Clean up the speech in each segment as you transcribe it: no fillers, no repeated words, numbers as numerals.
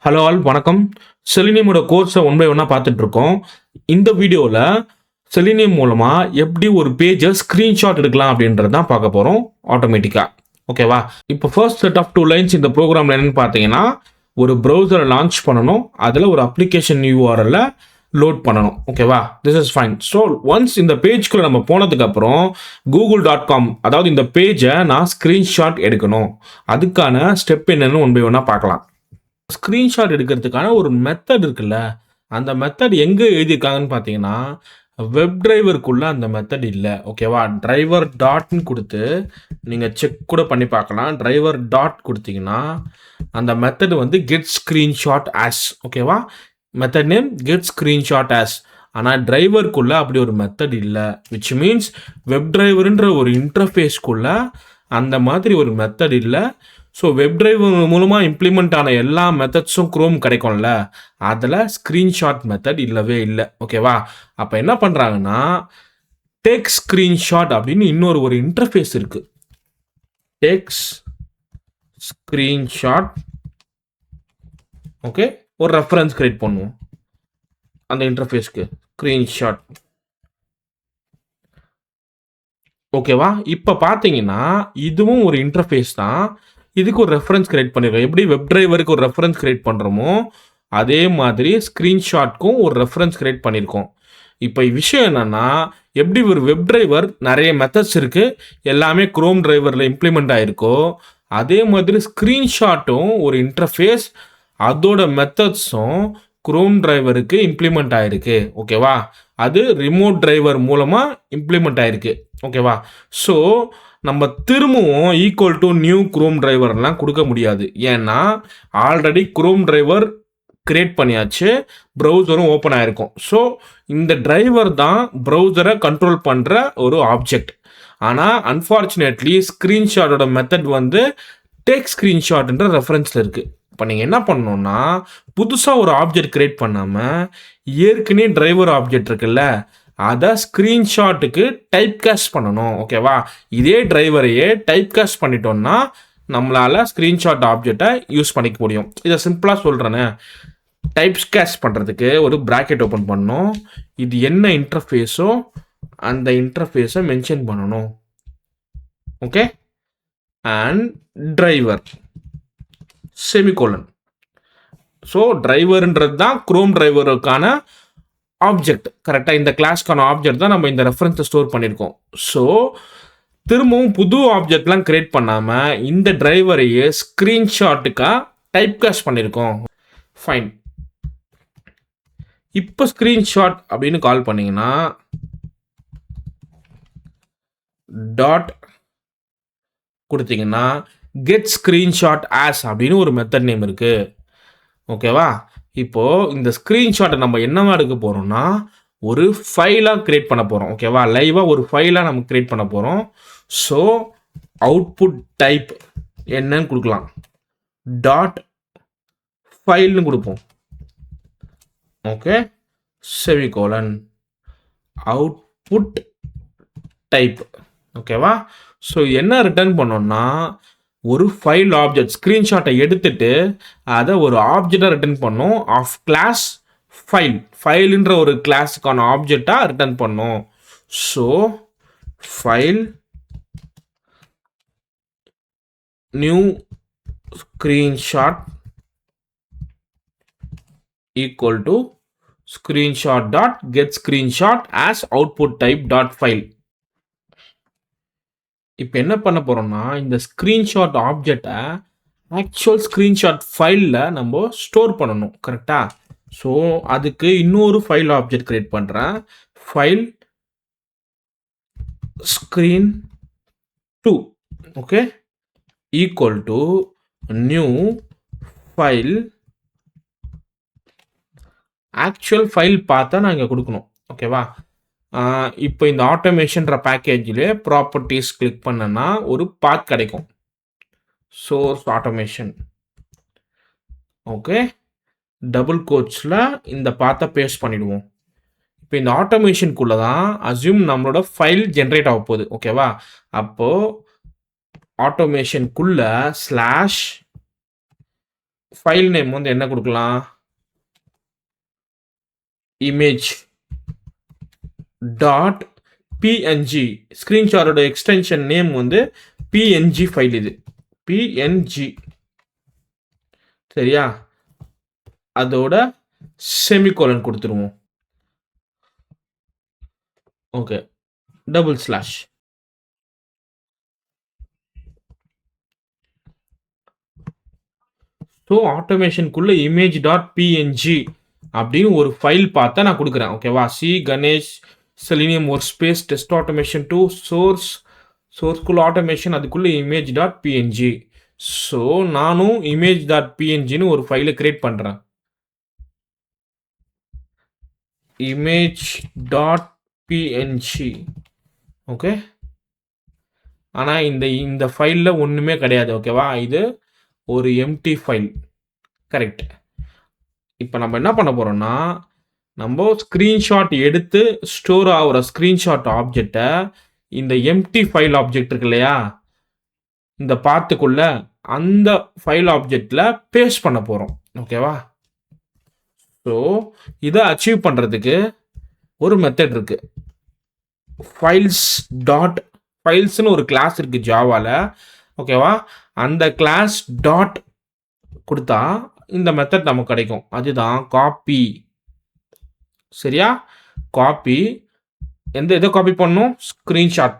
Hello all வணக்கம். செலினியமோட கோர்ஸை one by ஒன்னாக பார்த்துட்டு இருக்கோம். இந்த வீடியோவில் செலினியம் மூலமாக எப்படி ஒரு பேஜை ஸ்க்ரீன்ஷாட் எடுக்கலாம் அப்படின்றது தான் பார்க்க போகிறோம் ஆட்டோமேட்டிக்காக. ஓகேவா? இப்போ ஃபர்ஸ்ட் செட் ஆஃப் 2 லைன்ஸ் இந்த ப்ரோக்ராமில் என்னென்னு பார்த்தீங்கன்னா, ஒரு ப்ரௌசரை லான்ச் பண்ணணும், அதில் ஒரு அப்ளிகேஷன் யூஆர்எல்ல லோட் பண்ணணும். ஓகேவா? This is fine. So once இந்த பேஜ்குள்ளே நம்ம போனதுக்கப்புறம் google.com, அதாவது இந்த பேஜை நான் ஸ்க்ரீன்ஷாட் எடுக்கணும். அதுக்கான ஸ்டெப் என்னன்னு ஒன் பை ஒன்னாக பார்க்கலாம். ஸ்க்ரீன்ஷாட் எடுக்கிறதுக்கான ஒரு மெத்தட் இருக்குல்ல, அந்த மெத்தட் எங்கே எழுதியிருக்காங்கன்னு பார்த்தீங்கன்னா, வெப் டிரைவருக்குள்ள அந்த மெத்தட் இல்லை. ஓகேவா? டிரைவர் டாட்னு கொடுத்து நீங்கள் செக் கூட பண்ணி பார்க்கலாம். டிரைவர் டாட் கொடுத்தீங்கன்னா அந்த மெத்தட் வந்து கெட் ஸ்க்ரீன்ஷாட் ஆஸ். ஓகேவா? Method name get screenshot as. ஆனால் டிரைவருக்குள்ள அப்படி ஒரு மெத்தட் இல்லை. விச் மீன்ஸ் வெப் டிரைவருன்ற ஒரு இன்டர்ஃபேஸ்க்குள்ள அந்த மாதிரி ஒரு மெத்தட் இல்லை. ஸோ வெப் டிரைவர் மூலமாக இம்ப்ளிமெண்ட் ஆன எல்லா மெத்தட்ஸும் குரோம் கிடைக்கும்ல, அதில் ஸ்க்ரீன்ஷாட் மெத்தட் இல்லவே இல்லை. ஓகேவா? அப்போ என்ன பண்ணுறாங்கன்னா, டேக் ஸ்க்ரீன்ஷாட் அப்படின்னு இன்னொரு ஒரு இன்டர்ஃபேஸ் இருக்குது. Takes screenshot. ஓகே, ஒரு ரெஃபரன்ஸ் கிரியேட் பண்ணுவோம் அந்த இன்டர்ஃபேஸ்க்கு. ஸ்க்ரீன்ஷாட். ஓகேவா? இப்போ பார்த்தீங்கன்னா இதுவும் ஒரு இன்டர்ஃபேஸ் தான். இதுக்கு ஒரு ரெஃபரன்ஸ் கிரியேட் பண்ணிருக்கோம். எப்படி வெப் டிரைவருக்கு ஒரு ரெஃபரன்ஸ் கிரியேட் பண்ணுறோமோ அதே மாதிரி ஸ்க்ரீன்ஷாட்க்கும் ஒரு ரெஃபரன்ஸ் கிரியேட் பண்ணியிருக்கோம். இப்போ விஷயம் என்னன்னா, எப்படி ஒரு வெப் டிரைவர் நிறைய மெத்தட்ஸ் இருக்குது, எல்லாமே குரோம் டிரைவரில் இம்ப்ளிமெண்ட் ஆகிருக்கோ, அதே மாதிரி ஸ்க்ரீன்ஷாட்டும் ஒரு இன்டர்ஃபேஸ், அதோட மெத்தட்ஸும் குரோம் டிரைவருக்கு இம்ப்ளிமெண்ட் ஆகிருக்கு. ஓகேவா? அது ரிமோட் டிரைவர் மூலமாக இம்ப்ளிமெண்ட் ஆகிருக்கு. ஓகேவா? ஸோ நம்ம திரும்பவும் ஈக்குவல் டு நியூ குரோம் டிரைவர்லாம் கொடுக்க முடியாது. ஏன்னா ஆல்ரெடி குரோம் டிரைவர் கிரியேட் பண்ணியாச்சு, ப்ரௌசரும் ஓப்பன் ஆகிருக்கும். ஸோ இந்த டிரைவர் தான் ப்ரௌசரை கண்ட்ரோல் பண்ணுற ஒரு ஆப்ஜெக்ட். ஆனால் அன்ஃபார்ச்சுனேட்லி ஸ்க்ரீன்ஷாட்டோட மெத்தட் வந்து டேக் ஸ்க்ரீன்ஷாட்ன்ற ரெஃபரன்ஸில் இருக்குது. இப்போ நீங்கள் என்ன பண்ணணும்னா, புதுசாக ஒரு ஆப்ஜெக்ட் கிரியேட் பண்ணாமல் ஏற்கனவே டிரைவர் ஆப்ஜெக்ட் இருக்குல்ல, அதை ஸ்க்ரீன்ஷாட்டுக்கு டைப் கேஸ்ட் பண்ணணும். ஓகேவா? இதே டிரைவரையே டைப் கேஸ்ட் பண்ணிட்டோம்னா நம்மளால் ஸ்க்ரீன்ஷாட் ஆப்ஜெக்டை யூஸ் பண்ணிக்க முடியும். இதை சிம்பிளாக சொல்கிறேன்னு, டைப் கேஸ்ட் பண்ணுறதுக்கு ஒரு ப்ராக்கெட் ஓப்பன் பண்ணணும். இது என்ன இன்டர்ஃபேஸோ அந்த இன்டர்ஃபேஸை மென்ஷன் பண்ணணும். Okay, and driver semicolon. So டிரைவர்ன்றது தான் குரோம் டிரைவருக்கான ஆப்ஜெக்ட். கரெக்டாக இந்த கிளாஸ்க்கான ஆப்ஜெக்ட் தான் நம்ம இந்த ரெஃபரன்ஸை ஸ்டோர் பண்ணியிருக்கோம். ஸோ திரும்பவும் புது ஆப்ஜெக்ட்லாம் கிரியேட் பண்ணாமல் இந்த டிரைவரையே ஸ்க்ரீன்ஷாட்டுக்காக டைப் காஸ்ட் பண்ணியிருக்கோம். ஃபைன். இப்போ ஸ்க்ரீன்ஷாட் அப்படின்னு கால் பண்ணிங்கன்னா டாட் கொடுத்தீங்கன்னா கெட் ஸ்க்ரீன்ஷாட் ஆஸ் அப்படின்னு ஒரு மெத்தட் நேம் இருக்குது. ஓகேவா? இப்போது இந்த ஸ்க்ரீன்ஷாட்டை நம்ம என்னவா எடுக்க போகிறோம்னா, ஒரு ஃபைலாக கிரியேட் பண்ண போகிறோம். ஓகேவா? லைவாக ஒரு ஃபைலாக நம்ம கிரியேட் பண்ண போகிறோம். ஸோ அவுட்புட் டைப் என்னன்னு கொடுக்கலாம். டாட் ஃபைல்னு கொடுப்போம். Okay, semicolon output type. ஓகேவா? ஸோ என்ன ரிட்டர்ன் பண்ணோம்னா, ஒரு ஃபைல் ஆப்ஜெக்ட் ஸ்க்ரீன்ஷாட்டை எடுத்துட்டு அதை ஒரு ஆப்ஜெக்டாக ரிட்டர்ன் பண்ணோம். Of class file. ஃபைலுன்ற ஒரு கிளாஸுக்கான ஆப்ஜெக்டாக ரிட்டர்ன் பண்ணோம். So file new screenshot equal to screenshot dot get screenshot as output type dot file. இப்போ என்ன பண்ண போகிறோம்னா, இந்த ஸ்க்ரீன்ஷாட் ஆப்ஜெக்டை ஆக்சுவல் ஸ்க்ரீன்ஷாட் ஃபைலில் நம்ம ஸ்டோர் பண்ணணும். கரெக்டாக? ஸோ அதுக்கு இன்னொரு ஃபைல் ஆப்ஜெக்ட் கிரியேட் பண்ணுறேன். File screen 2. Okay, equal to new file. Actual file பார்த்தா நான் இங்கே கொடுக்கணும். ஓகேவா? இப்போ இந்த ஆட்டோமேஷன்ற பேக்கேஜில் ப்ராப்பர்ட்டிஸ் கிளிக் பண்ணனா ஒரு பாத் கிடைக்கும். Source automation. ஓகே, டபுள் கோட்ஸில் இந்த பாத்தை பேஸ்ட் பண்ணிடுவோம். இப்போ இந்த ஆட்டோமேஷனுக்குள்ளே தான் அஸ்யூம் நம்மளோட ஃபைல் ஜென்ரேட் ஆக போகுது. ஓகேவா? அப்போது ஆட்டோமேஷனுக்குள்ள ஸ்லாஷ் ஃபைல் நேம் வந்து என்ன குடுக்கலாம்? Image dot PNG. ஸ்க்ரீன்ஷாட்டோட எக்ஸ்டென்ஷன் நேம் வந்து பிஎன்ஜி ஃபைல் இது. பிஎன்ஜி. சரியா? அதோட செமிகோலன் குடுத்துருவோம். ஓகே. Double slash. ஸோ ஆட்டோமேஷனுக்குள்ள இமேஜ் டாட் பிஎன்ஜி அப்படின்னு ஒரு ஃபைல் பார்த்தா நான் கொடுக்குறேன். ஓகேவா? C Ganesh Selenium workspace test automation to சோர்ஸ்குள்ள ஆட்டோமேஷன் அதுக்குள்ள இமேஜ் டாட் பிஎன்ஜி. ஸோ நானும் இமேஜ் டாட் பிஎன்ஜின்னு ஒரு ஃபைலை கிரியேட் பண்ணுறேன். Image dot PNG. ஓகே. ஆனால் இந்த ஃபைலில் ஒன்றுமே கிடையாது. ஓகேவா? இது ஒரு எம்டி ஃபைல். கரெக்ட். இப்போ நம்ம என்ன பண்ண போகிறோம்னா, நம்ம ஸ்க்ரீன்ஷாட் எடுத்து ஸ்டோர் ஆகிற ஸ்க்ரீன்ஷாட் ஆப்ஜெக்டை இந்த எம்டி ஃபைல் ஆப்ஜெக்ட் இருக்கு இல்லையா, இந்த பாத்துக்குள்ள அந்த ஃபைல் ஆப்ஜெக்டில் பேஸ்ட் பண்ண போகிறோம். ஓகேவா? ஸோ இதை அச்சீவ் பண்ணுறதுக்கு ஒரு மெத்தட் இருக்கு. ஃபைல்ஸ் டாட் ஃபைல்ஸ்னு ஒரு கிளாஸ் இருக்குது ஜாவாவில். ஓகேவா? அந்த கிளாஸ் டாட் கொடுத்தா இந்த மெத்தட் நமக்கு கிடைக்கும். அதுதான் காப்பி. சரியா? காப்பி. எதை காப்பி பண்ணணும்? ஸ்க்ரீன்ஷாட்.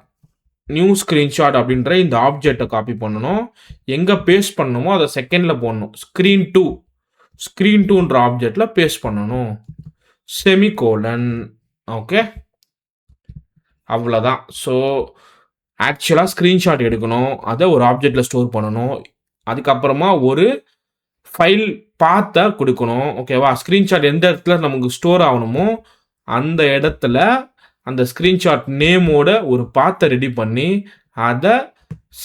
நியூ ஸ்க்ரீன்ஷாட் அப்படின்ற இந்த ஆப்ஜெக்டை காப்பி பண்ணணும். எங்கே பேஸ்ட் பண்ணணுமோ அதை செகண்டில் போடணும். ஸ்க்ரீன் டூன்ற ஆப்ஜெக்டில் பேஸ்ட் பண்ணணும். செமிகோலன். ஓகே, அவ்வளோதான். ஸோ ஆக்சுவலாக ஸ்க்ரீன்ஷாட் எடுக்கணும், அதை ஒரு ஆப்ஜெக்டில் ஸ்டோர் பண்ணணும், அதுக்கப்புறமா ஒரு ஃபைல் பாத்தை கொடுக்கணும். ஓகேவா? ஸ்க்ரீன்ஷாட் எந்த இடத்துல நமக்கு ஸ்டோர் ஆகணுமோ அந்த இடத்துல அந்த ஸ்க்ரீன்ஷாட் நேமோட ஒரு பாத்தை ரெடி பண்ணி அதை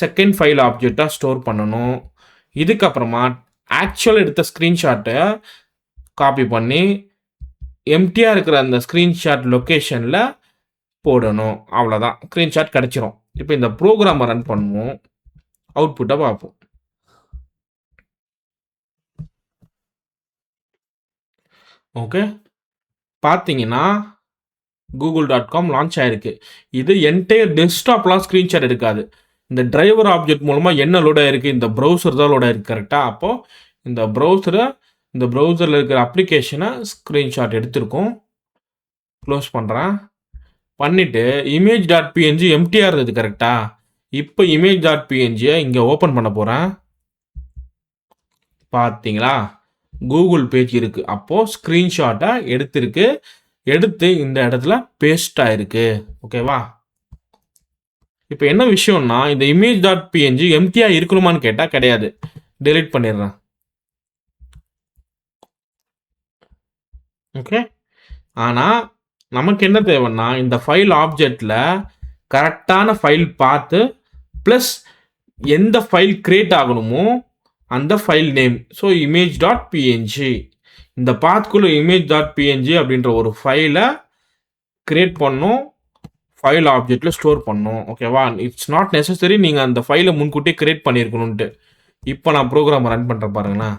செகண்ட் ஃபைல் ஆப்ஜெக்டாக ஸ்டோர் பண்ணணும். இதுக்கப்புறமா ஆக்சுவல் எடுத்த ஸ்க்ரீன்ஷாட்டை காப்பி பண்ணி எம்டியாக இருக்கிற அந்த ஸ்க்ரீன்ஷாட் லொக்கேஷனில் போடணும். அவ்வளோதான், ஸ்க்ரீன்ஷாட் கிடச்சிரும். இப்போ இந்த ப்ரோக்ராமை ரன் பண்ணுவோம், அவுட்புட்டை பார்ப்போம். ஓகே, பார்த்தீங்கன்னா google.com லான்ச் ஆயிருக்கு. இது என்டையர் டெஸ்க்டாப்லாம் ஸ்க்ரீன்ஷாட் எடுக்காது. இந்த டிரைவர் ஆப்ஜெக்ட் மூலமாக என்ன லோட் ஆயிருக்கு? இந்த ப்ரௌசர் தான் லோட் ஆயிருக்கு. கரெக்டாக? அப்போது இந்த ப்ரௌசரில் இருக்கிற அப்ளிகேஷனை ஸ்க்ரீன்ஷாட் எடுத்திருக்கோம். க்ளோஸ் பண்ணுறேன். பண்ணிவிட்டு இமேஜ் டாட் பிஎன்ஜி எம்டிஆர் இருந்தது. கரெக்டாக? இப்போ இமேஜ் டாட் பிஎன்ஜியை இங்கே ஓப்பன் பண்ண போகிறேன். பார்த்தீங்களா? கூகுள் பேஜ் இருக்குது. அப்போது ஸ்க்ரீன்ஷாட்டை எடுத்து இந்த இடத்துல பேஸ்ட் ஆயிருக்கு. ஓகேவா? இப்போ என்ன விஷயம்னா, இந்த இமேஜ் டாட் பிஎன்ஜி எம்டியாக இருக்கணுமான்னு கேட்டால் கிடையாது. டெலீட் பண்ணிடுறேன். ஓகே, ஆனால் நமக்கு என்ன தேவைன்னா, இந்த ஃபைல் ஆப்ஜெக்டில் கரெக்டான ஃபைல் பார்த்து ப்ளஸ் எந்த ஃபைல் கிரியேட் ஆகணுமோ அந்த file name. So image dot PNG, இந்த பாத்துக்குள்ள இமேஜ் டாட் பிஎன்ஜி அப்படின்ற ஒரு ஃபைலை கிரியேட் பண்ணணும், ஃபைல் ஆப்ஜெக்டில் ஸ்டோர் பண்ணணும். ஓகேவா? இட்ஸ் நாட் நெசசரி நீங்கள் அந்த ஃபைலை முன்கூட்டியே கிரியேட் பண்ணியிருக்கணுன்ட்டு. இப்போ நான் ப்ரோக்ராம் ரன் பண்ணுறேன் பாருங்களா.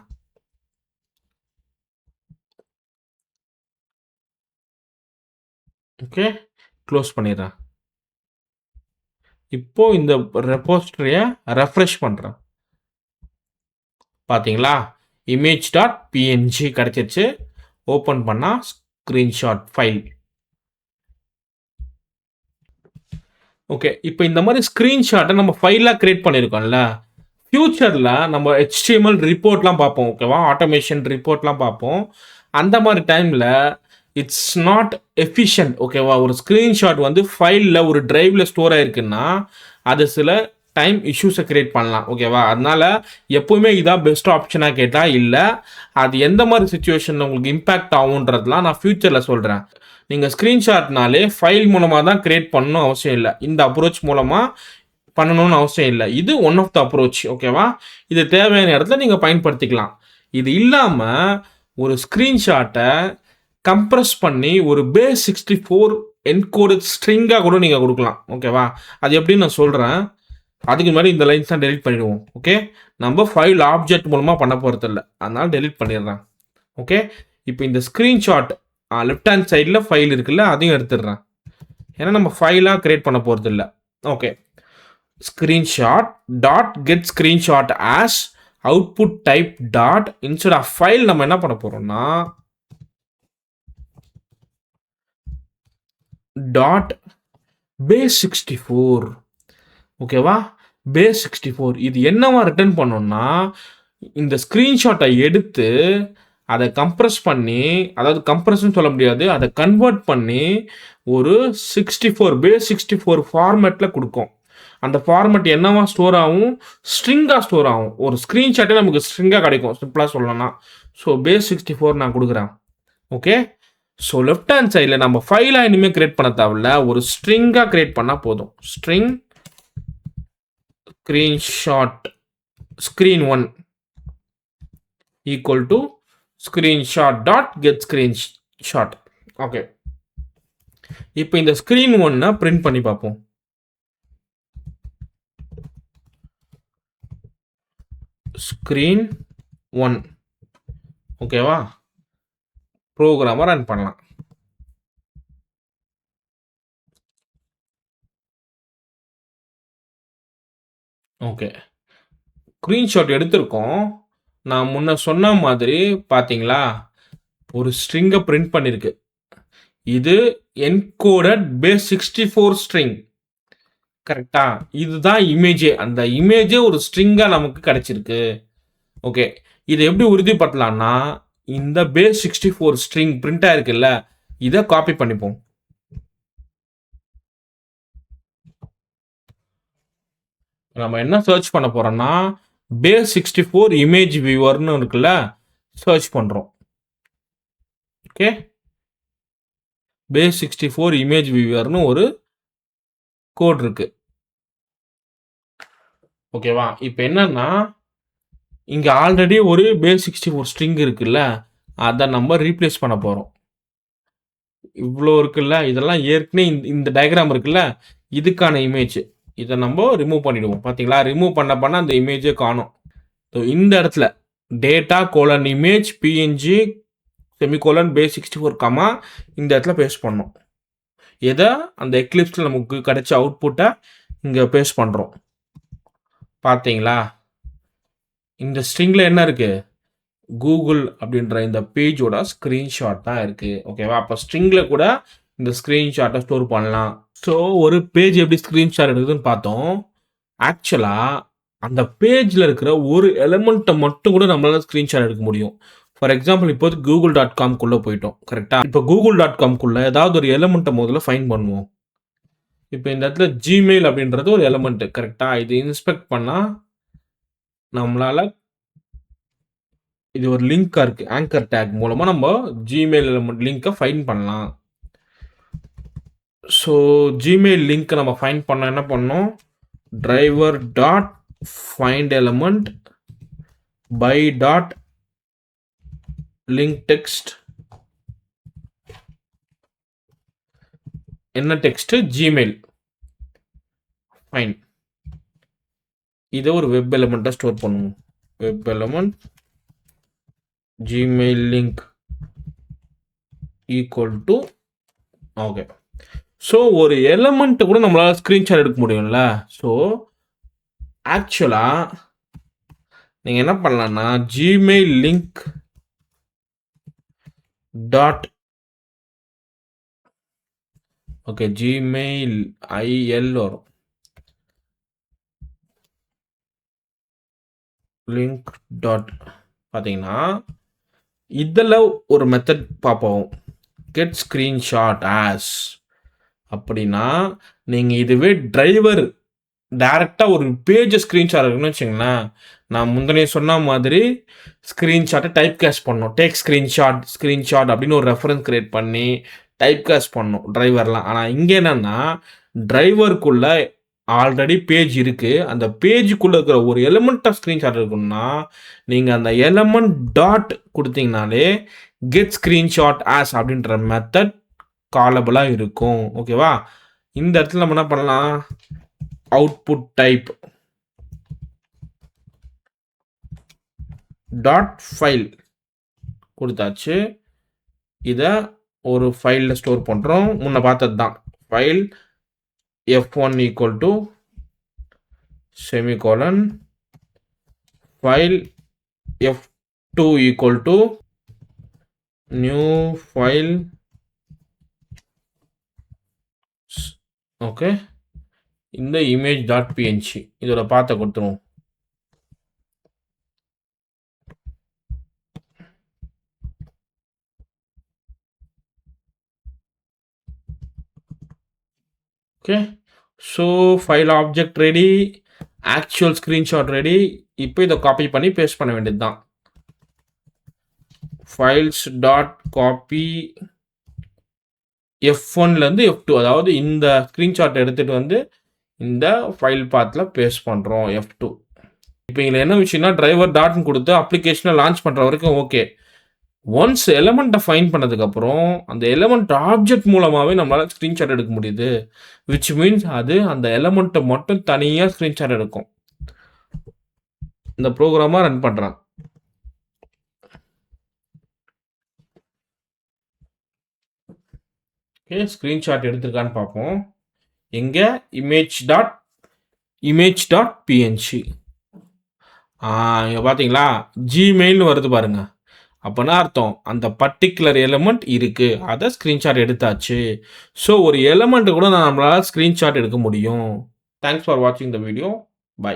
ஓகே, க்ளோஸ் பண்ணிடுறேன். இப்போ இந்த ரெபோசிட்டரியை ரெஃப்ரெஷ் பண்ணுறேன். பார்த்தீங்களா? இமேஜ் டாட் பிஎன்ஜி கிடச்சிருச்சு. ஓப்பன் பண்ணால் ஸ்க்ரீன்ஷாட் ஃபைல். ஓகே, இப்போ இந்த மாதிரி ஸ்க்ரீன்ஷாட்டை நம்ம ஃபைலாக கிரியேட் பண்ணியிருக்கோம்ல, ஃப்யூச்சரில் நம்ம HTML ரிப்போர்ட்லாம் பார்ப்போம். ஓகேவா? ஆட்டோமேஷன் ரிப்போர்ட்லாம் பார்ப்போம். அந்த மாதிரி டைமில் இட்ஸ் நாட் எஃபிஷியன்ட். ஓகேவா? ஒரு ஸ்க்ரீன்ஷாட் வந்து ஃபைலில் ஒரு டிரைவில் ஸ்டோர் ஆயிருக்குன்னா அது சில டைம் இஷ்யூஸை கிரியேட் பண்ணலாம். ஓகேவா? அதனால எப்போவுமே இதான் பெஸ்ட் ஆப்ஷனாக கேட்டால் இல்லை. அது எந்த மாதிரி சுச்சுவேஷனில் உங்களுக்கு இம்பேக்ட் ஆகுன்றதுலாம் நான் ஃப்யூச்சரில் சொல்கிறேன். நீங்கள் ஸ்க்ரீன்ஷாட்னாலே ஃபைல் மூலமாக தான் கிரியேட் பண்ணணும் அவசியம் இல்லை. இந்த அப்ரோச் மூலமாக பண்ணணும்னு அவசியம் இல்லை. இது ஒன் ஆஃப் த அப்ரோச். ஓகேவா? இது தேவையான இடத்துல நீங்கள் பயன்படுத்திக்கலாம். இது இல்லாமல் ஒரு ஸ்க்ரீன்ஷாட்டை கம்ப்ரஸ் பண்ணி ஒரு base64 என்கோடட் ஸ்ட்ரிங்காக கூட நீங்கள் கொடுக்கலாம். ஓகேவா? அது எப்படின்னு நான் சொல்கிறேன். அதுக்கு முன்னாடி இந்த லைன்ஸ் தான் டெலிட் பண்ணிடுவோம். ஓகே, நம்ம ஃபைல் ஆப்ஜெக்ட் மூலமாக பண்ண போகிறது இல்லை, அதனால டெலிட் பண்ணிடுறேன். ஓகே, இப்போ இந்த ஸ்க்ரீன்ஷாட் லெஃப்ட் ஹேண்ட் சைடில் ஃபைல் இருக்குல்ல, அதையும் எடுத்துடுறேன். ஏன்னா நம்ம ஃபைலாக கிரியேட் பண்ண போகிறது இல்லை. Okay, screenshot dot get screenshot as output type dot instead of file நம்ம என்ன பண்ண போகிறோம்னா டாட் base64. ஓகேவா, base64 இது என்னவா ரிட்டர்ன் பண்ணோம்னா இந்த ஸ்க்ரீன்ஷாட்டை எடுத்து அதை கம்ப்ரஸ் பண்ணி, அதாவது கம்ப்ரஸ்ன்னு சொல்ல முடியாது, அதை கன்வெர்ட் பண்ணி ஒரு base64 ஃபார்மேட்டில் கொடுக்கும். அந்த ஃபார்மேட் என்னவா ஸ்டோர் ஆகும்? ஸ்ட்ரிங்காக ஸ்டோர் ஆகும். ஒரு ஸ்க்ரீன்ஷாட்டே நமக்கு ஸ்ட்ரிங்காக கிடைக்கும், சிம்பிளாக சொல்லணும்னா. ஸோ base64 நான் கொடுக்குறேன். ஓகே, ஸோ லெஃப்ட் ஹேண்ட் சைடில் நம்ம ஃபைலாக இனிமேல் கிரியேட் பண்ண தேவையில்ல, ஒரு ஸ்ட்ரிங்காக கிரியேட் பண்ணால் போதும். String screenshot screen1 equal to screenshot dot get screenshot. Okay, இப்போ இந்த screen1 பிரிண்ட் பண்ணி பார்ப்போம். screen1 ஓகேவா, ப்ரோக்ராமை ரன் பண்ணலாம். ஓகே, ஸ்க்ரீன்ஷாட் எடுத்திருக்கோம். நான் முன்ன சொன்ன மாதிரி பார்த்தீங்களா, ஒரு ஸ்ட்ரிங்கை பிரிண்ட் பண்ணியிருக்கு. இது என்கோடட் base64 ஸ்ட்ரிங். கரெக்டா, இதுதான் இமேஜே. அந்த இமேஜே ஒரு ஸ்ட்ரிங்காக நமக்கு கிடைச்சிருக்கு. ஓகே, இதை எப்படி உறுதிப்படுத்தலாம்னா இந்த base64 ஸ்ட்ரிங் பிரிண்ட் ஆயிருக்குல்ல, இதை காப்பி பண்ணிப்போம். நம்ம என்ன சர்ச் பண்ண போறோம்னா base64 இமேஜ் வியூவர்னு இருக்குல்ல, சர்ச் பண்றோம். ஓகே, base64 இமேஜ் வியூவர்னு ஒரு கோட் இருக்கு. ஓகேவா, இப்போ என்னன்னா இங்க ஆல்ரெடி ஒரு base64 ஸ்ட்ரிங் இருக்குல்ல, அதை நம்ம ரீப்ளேஸ் பண்ண போறோம். இவ்வளோ இருக்குல்ல, இதெல்லாம் ஏற்கனவே இந்த டயக்ராம் இருக்குல்ல, இதுக்கான இமேஜ். இதை நம்ம ரிமூவ் பண்ணிடுவோம். பார்த்தீங்களா, ரிமூவ் பண்ண அந்த இமேஜே காணும். ஸோ இந்த இடத்துல data colon image PNG semicolon base64 comma இந்த இடத்துல பேஸ்ட் பண்ணோம். எதை அந்த எக்லிப்ஸில் நமக்கு கிடைச்ச அவுட்புட்டை இங்கே பேஸ்ட் பண்ணுறோம். பார்த்தீங்களா, இந்த ஸ்ட்ரிங்கில் என்ன இருக்குது? கூகுள் அப்படின்ற இந்த பேஜோட ஸ்க்ரீன்ஷாட் தான் இருக்குது. ஓகேவா, அப்போ ஸ்ட்ரிங்கில் கூட இந்த ஸ்க்ரீன்ஷாட்டை ஸ்டோர் பண்ணலாம். ஸோ ஒரு பேஜ் எப்படி ஸ்க்ரீன்ஷாட் எடுக்குதுன்னு பார்த்தோம். ஆக்சுவலாக அந்த பேஜில் இருக்கிற ஒரு எலிமெண்ட்டை மட்டும் கூட நம்மளால ஸ்க்ரீன்ஷாட் எடுக்க முடியும். ஃபார் எக்ஸாம்பிள், இப்போது google.com போயிட்டோம். கரெக்டாக, இப்போ google.com ஏதாவது ஒரு எலிமெண்ட்டை முதல்ல ஃபைன் பண்ணுவோம். இப்போ இந்த இடத்துல ஜிமெயில் அப்படின்றது ஒரு எலிமெண்ட்டு. கரெக்டாக, இது இன்ஸ்பெக்ட் பண்ணால் நம்மளால் இது ஒரு லிங்காக இருக்குது, ஆங்கர் டேக் மூலமாக நம்ம ஜிமெயில் எலிமெண்ட் லிங்க்கை ஃபைன் பண்ணலாம். ஸோ ஜிமெயில் லிங்க்கை நம்ம ஃபைன் பண்ண என்ன பண்ணோம்? Driver dot find element by dot link text. என்ன டெக்ஸ்ட்? Gmail find. இதை ஒரு வெப் எலிமெண்ட்டாக ஸ்டோர் பண்ணுவோம். Web element Gmail link equal to. Okay, so ஒரு எலிமெண்ட்டை கூட நம்மளால் ஸ்க்ரீன்ஷாட் எடுக்க முடியும்ல. ஸோ ஆக்சுவலாக நீங்கள் என்ன பண்ணலான்னா Gmail link dot okay Gmail IL வரும், லிங்க் டாட். பார்த்தீங்கன்னா இதில் ஒரு மெத்தட் பார்ப்போம், கெட் ஸ்க்ரீன்ஷாட் ஆஸ். அப்படின்னா நீங்கள் இதுவே டிரைவர் டைரெக்டாக ஒரு பேஜை ஸ்க்ரீன்ஷாட் இருக்குன்னு வச்சுங்களேன். நான் முந்தனே சொன்ன மாதிரி ஸ்க்ரீன்ஷாட்டை டைப் கேஸ்ட் பண்ணோம். டேக் ஸ்க்ரீன்ஷாட் அப்படின்னு ஒரு ரெஃபரன்ஸ் கிரியேட் பண்ணி டைப் கேஸ்ட் பண்ணோம் டிரைவர்லாம். ஆனால் இங்கே என்னென்னா டிரைவருக்குள்ளே ஆல்ரெடி பேஜ் இருக்குது. அந்த பேஜுக்குள்ளே இருக்கிற ஒரு எலிமெண்ட்டாக ஸ்க்ரீன்ஷாட் இருக்குன்னா நீங்கள் அந்த எலிமெண்ட் டாட் கொடுத்தீங்கனாலே கெட் ஸ்க்ரீன்ஷாட் ஆஸ் அப்படின்ற மெத்தட் காலபிளாக இருக்கும். ஓகேவா, இந்த இடத்துல நம்ம என்ன பண்ணலாம்? அவுட்புட் டைப் டாட் ஃபைல் கொடுத்தாச்சு. இதை ஒரு ஃபைலில் ஸ்டோர் பண்ணுறோம். முன்ன பார்த்தது தான் file f1 equal to semicolon file f2 equal to new file. Okay, இந்த இமேஜ் டாட் பிஎன்ஜி இதோட பார்த்த கொடுத்துருவோம். Okay, so file object ready, actual screenshot ready. இப்போ இதை காப்பி பண்ணி பேஸ்ட் பண்ண வேண்டியது தான். ஃபைல்ஸ் டாட் காப்பி f1லேருந்து f2, அதாவது இந்த ஸ்க்ரீன்ஷாட் எடுத்துகிட்டு வந்து இந்த ஃபைல் பாத்தில் பேஸ்ட் பண்ணுறோம் f2. இப்போ இதில் என்ன விஷயம்னா, டிரைவர் டாட்னு கொடுத்து அப்ளிகேஷனை லான்ச் பண்ணுற வரைக்கும் ஓகே. ஒன்ஸ் எலமெண்ட்டை ஃபைன் பண்ணதுக்கப்புறம் அந்த எலமெண்ட் ஆப்ஜெக்ட் மூலமாகவே நம்மளால் ஸ்க்ரீன்ஷாட் எடுக்க முடியுது. விச் மீன்ஸ் அது அந்த எலமெண்ட்டை மட்டும் தனியாக ஸ்க்ரீன்ஷாட் எடுக்கும். இந்த ப்ரோக்ராமாக ரன் பண்ணுறான். ஓகே, ஸ்க்ரீன்ஷாட் எடுத்திருக்கான்னு பார்ப்போம். எங்கே இமேஜ் டாட் பிஎன்ஜி. இங்கே பார்த்தீங்களா, ஜிமெயில்னு வருது பாருங்க. அப்போனா அர்த்தம் அந்த பர்டிகுலர் எலமெண்ட் இருக்குது, அதை ஸ்க்ரீன்ஷாட் எடுத்தாச்சு. ஸோ ஒரு எலமெண்ட்டு கூட நம்மளால் ஸ்க்ரீன்ஷாட் எடுக்க முடியும். தேங்க்ஸ் ஃபார் வாட்சிங் த வீடியோ. பை.